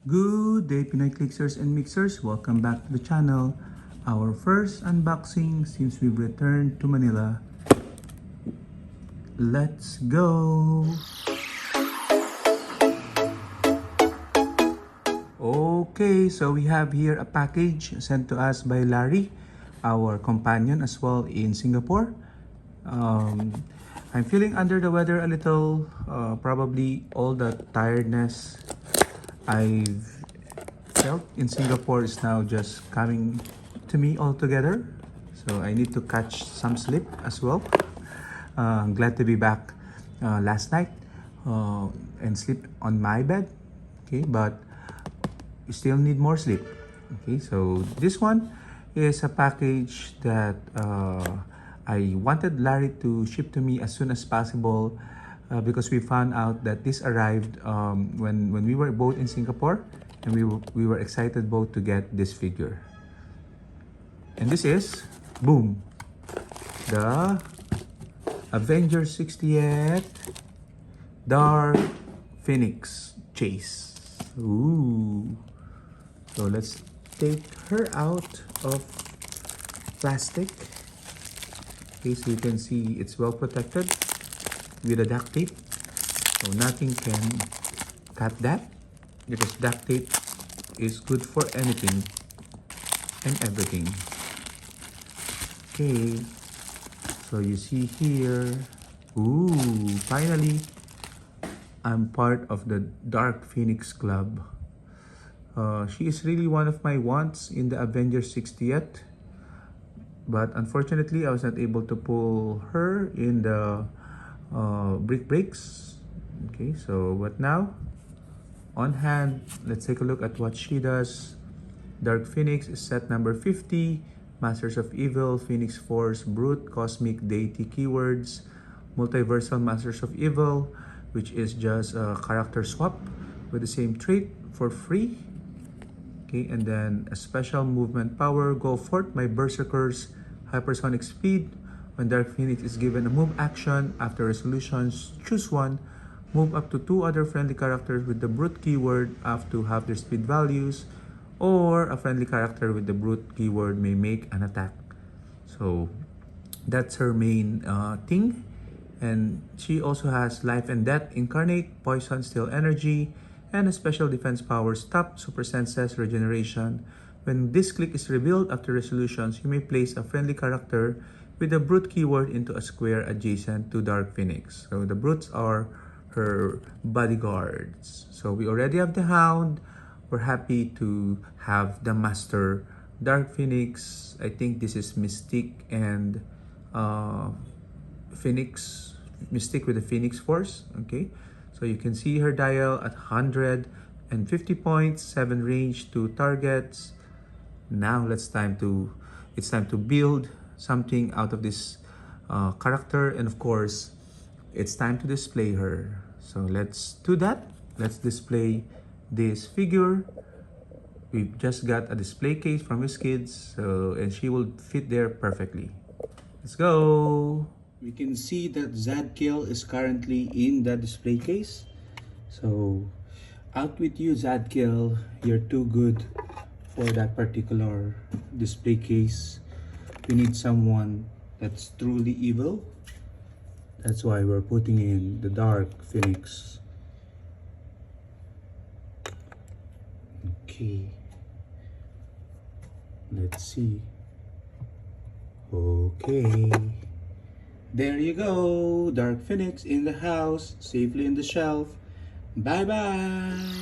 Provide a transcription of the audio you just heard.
Good day, Pinoy Clixers and Mixers. Welcome back to the channel. Our first unboxing since we've returned to Manila. Let's go! Okay, so we have here a package sent to us by Larry, our companion as well in Singapore. I'm feeling under the weather a little. Probably all the tiredness I've felt in Singapore is now just coming to me altogether. So I need to catch some sleep as well. I'm glad to be back last night and sleep on my bed. Okay, but you still need more sleep. Okay, so this one is a package that I wanted Larry to ship to me as soon as possible. Because we found out that this arrived when we were both in Singapore, and we were excited both to get this figure. And this is, boom, the Avengers 60th Dark Phoenix Chase. Ooh. So let's take her out of plastic. Okay, so you can see it's well protected with a duct tape, so nothing can cut that, because duct tape is good for anything and everything. Okay, so you see here, ooh, finally I'm part of the Dark Phoenix Club. She is really one of my wants in the Avengers 60th, but unfortunately I was not able to pull her in the brick breaks. Okay, so but now on hand, let's take a look at what she does. Dark Phoenix is set number 50, Masters of Evil, Phoenix Force, Brute, Cosmic, Deity keywords, Multiversal Masters of Evil, which is just a character swap with the same trait for free. Okay, and then a special movement power, go forth my Berserkers, hypersonic speed. When Dark Phoenix is given a move action, after resolutions, choose one. Move up to 2 other friendly characters with the Brute keyword up to half their speed values, or a friendly character with the Brute keyword may make an attack. So that's her main thing. And she also has Life and Death Incarnate, Poison, Still Energy, and a special defense power, Stop, Super Senses, Regeneration. When this click is revealed after resolutions, you may place a friendly character with the Brute keyword into a square adjacent to Dark Phoenix. So the Brutes are her bodyguards. So we already have the Hound. We're happy to have the Master Dark Phoenix. I think this is Mystique and Phoenix. Mystique with the Phoenix Force. Okay, so you can see her dial at 150 points, 7 range, 2 targets. Now it's time to build something out of this character, and of course it's time to display her. So let's do that. Let's display this figure. We've just got a display case from his kids, so and she will fit there perfectly. Let's go. We can see that Zadkiel is currently in the display case. So out with you, Zadkiel. You're too good for that particular display case. We need someone that's truly evil. That's why we're putting in the Dark Phoenix. Okay, let's see. Okay, there you go, Dark Phoenix in the house, safely in the shelf. Bye bye.